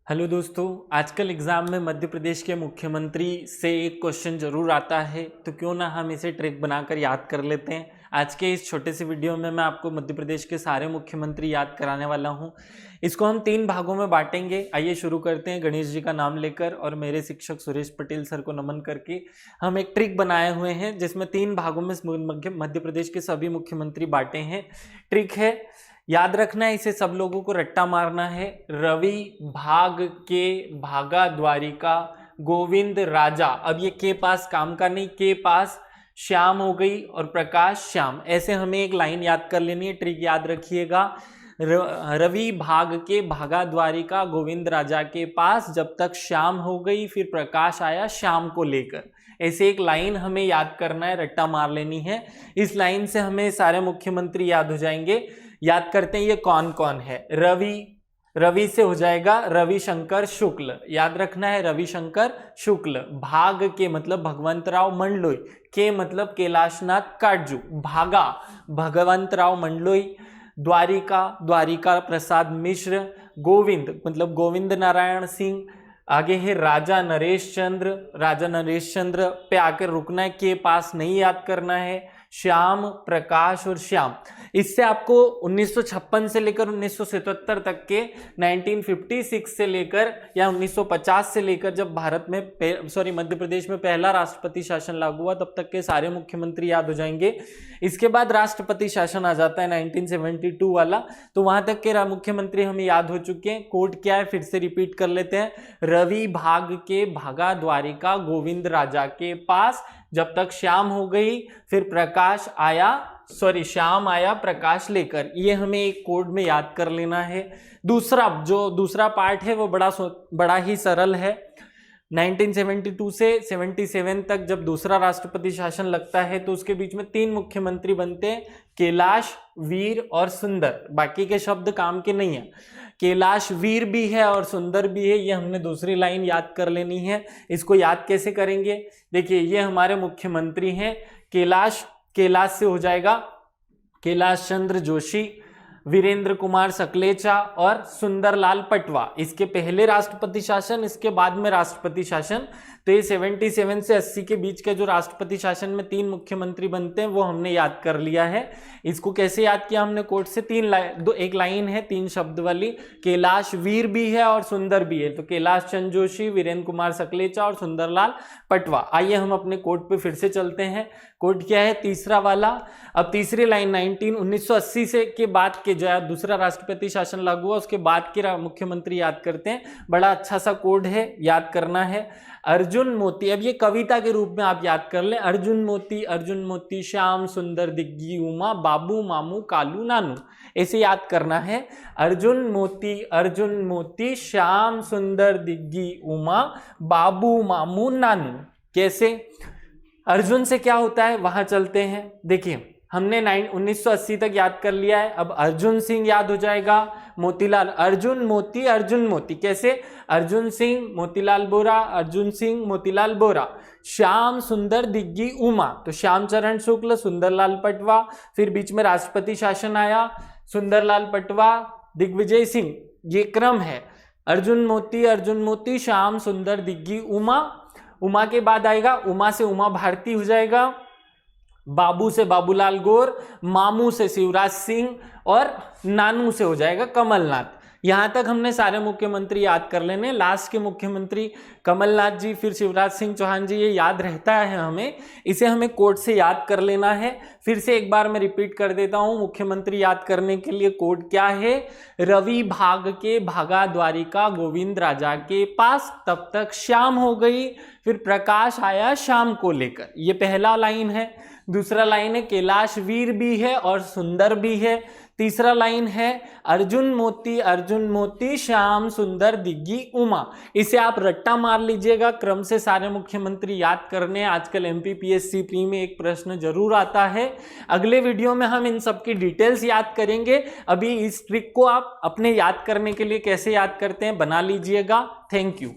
Hello दोस्तों, आजकल exam में मध्य प्रदेश के मुख्यमंत्री से एक क्वेश्चन जरूर आता है, तो क्यों ना हम इसे ट्रिक बनाकर याद कर लेते हैं। आज के इस छोटे से वीडियो में मैं आपको मध्य प्रदेश के सारे मुख्यमंत्री याद कराने वाला हूं। इसको हम 3 भागों में बांटेंगे। आइए शुरू करते हैं गणेश जी का नाम लेकर और मेरे शिक्षक सुरेश पटेल सर को नमन करके। हम एक ट्रिक बनाए हुए हैं जिसमें 3 भागों में मध्य प्रदेश के सभी मुख्यमंत्री बांटे हैं। ट्रिक है, याद रखना है, इसे सब लोगों को रट्टा मारना है। रवि भाग के भागा द्वारिका गोविंद राजा। अब ये के पास काम का नहीं, के पास श्याम हो गई और प्रकाश श्याम। ऐसे हमें एक लाइन याद कर लेनी है। ट्रिक याद रखिएगा, रवि भाग के भागा द्वारिका गोविंद राजा के पास, जब तक श्याम हो गई फिर प्रकाश आया श्याम को लेकर। ऐसे एक लाइन हमें याद करना है, रट्टा मार लेनी है। इस लाइन से हमें सारे मुख्यमंत्री याद हो जाएंगे। याद करते हैं ये कौन कौन है। रवि से हो जाएगा रविशंकर शुक्ल, याद रखना है रविशंकर शुक्ल। भाग के मतलब भगवंतराव मंडलोई, के मतलब कैलाशनाथ काटजू। भागा भगवंतराव मंडलोई। द्वारिका प्रसाद मिश्र। गोविंद मतलब गोविंद नारायण सिंह। आगे है राजा नरेश चंद्र पे आकर रुकना है, के पास नहीं याद करना है। श्याम प्रकाश और श्याम। इससे आपको 1956 से लेकर 1977 तक के 1956 से लेकर या 1950 से लेकर जब भारत में मध्य प्रदेश में पहला राष्ट्रपति शासन लागू हुआ तब तक के सारे मुख्यमंत्री याद हो जाएंगे। इसके बाद राष्ट्रपति शासन आ जाता है 1972 वाला, तो वहां तक के मुख्यमंत्री हमें याद हो चुके हैं। कोड क्या है फिर से रिपीट कर लेते हैं। रवि भाग के भागा द्वारिका गोविंद राजा के पास, जब तक श्याम हो गई फिर श्याम आया प्रकाश लेकर। ये हमें एक कोड में याद कर लेना है। दूसरा पार्ट है वो बड़ा ही सरल है। 1972 से 77 तक जब दूसरा राष्ट्रपति शासन लगता है तो उसके बीच में 3 मुख्यमंत्री बनते हैं, कैलाश, वीर और सुंदर। बाकी के शब्द काम के नहीं है। कैलाश वीर भी है और सुंदर भी है, ये हमने दूसरी लाइन याद कर लेनी है। इसको याद कैसे करेंगे, देखिए ये हमारे मुख्यमंत्री हैं। कैलाश से हो जाएगा कैलाश चंद्र जोशी, वीरेंद्र कुमार सकलेचा और सुंदरलाल पटवा। इसके पहले राष्ट्रपति शासन, इसके बाद में राष्ट्रपति शासन। तो ये 77 से 80 के बीच के जो राष्ट्रपति शासन में 3 मुख्यमंत्री बनते हैं वो हमने याद कर लिया है। इसको कैसे याद किया हमने, कोर्ट से एक लाइन है 3 शब्द वाली। कैलाश वीर भी है और सुंदर भी है, तो कैलाश चंद्र जोशी, वीरेंद्र कुमार सकलेचा और सुंदरलाल पटवा। आइए हम अपने कोर्ट पे फिर से चलते हैं। कोड क्या है, तीसरा वाला। अब तीसरी लाइन 1980 से के बाद के जो दूसरा राष्ट्रपति शासन लागू हुआ उसके बाद के मुख्यमंत्री याद करते हैं। बड़ा अच्छा सा कोड है, याद करना है। अर्जुन मोती, अब ये कविता के रूप में आप याद कर लें। अर्जुन मोती श्याम सुंदर दिग्गी उमा बाबू मामू कालू नानू, ऐसे याद करना है। अर्जुन मोती श्याम सुंदर दिग्गी उमा बाबू मामू नानू। कैसे, अर्जुन से क्या होता है वहां चलते हैं। देखिए हमने 1980 तक याद कर लिया है, अब अर्जुन सिंह याद हो जाएगा। मोतीलाल, अर्जुन मोती कैसे, अर्जुन सिंह मोतीलाल बोरा। श्याम सुंदर दिग्गी उमा, तो श्याम चरण शुक्ल, सुंदरलाल पटवा। फिर बीच में राष्ट्रपति शासन आया, सुंदरलाल पटवा, दिग्विजय सिंह। ये क्रम है, अर्जुन मोती श्याम सुंदर दिग्गी उमा के बाद आएगा, उमा से उमा भारती हो जाएगा। बाबू से बाबूलाल गौर, मामू से शिवराज सिंह और नानू से हो जाएगा कमलनाथ। यहां तक हमने सारे मुख्यमंत्री याद कर लेने। लास्ट के मुख्यमंत्री कमलनाथ जी फिर शिवराज सिंह चौहान जी, ये याद रहता है हमें, इसे हमें कोड से याद कर लेना है। फिर से एक बार मैं रिपीट कर देता हूं, मुख्यमंत्री याद करने के लिए कोड क्या है। रवि भाग के भागा द्वारिका गोविंद राजा के पास, तब तक श्याम हो गई फिर प्रकाश आया श्याम को लेकर। ये पहला लाइन है। दूसरा लाइन है कैलाश वीर भी है और सुंदर भी है। तीसरा लाइन है अर्जुन मोती श्याम सुंदर दिग्गी उमा। इसे आप रट्टा मार लीजिएगा, क्रम से सारे मुख्यमंत्री याद करने। आजकल MPPSC प्री में एक प्रश्न जरूर आता है। अगले वीडियो में हम इन सब की डिटेल्स याद करेंगे। अभी इस ट्रिक को आप अपने याद करने के लिए कैसे याद करते हैं बना लीजिएगा। Thank you.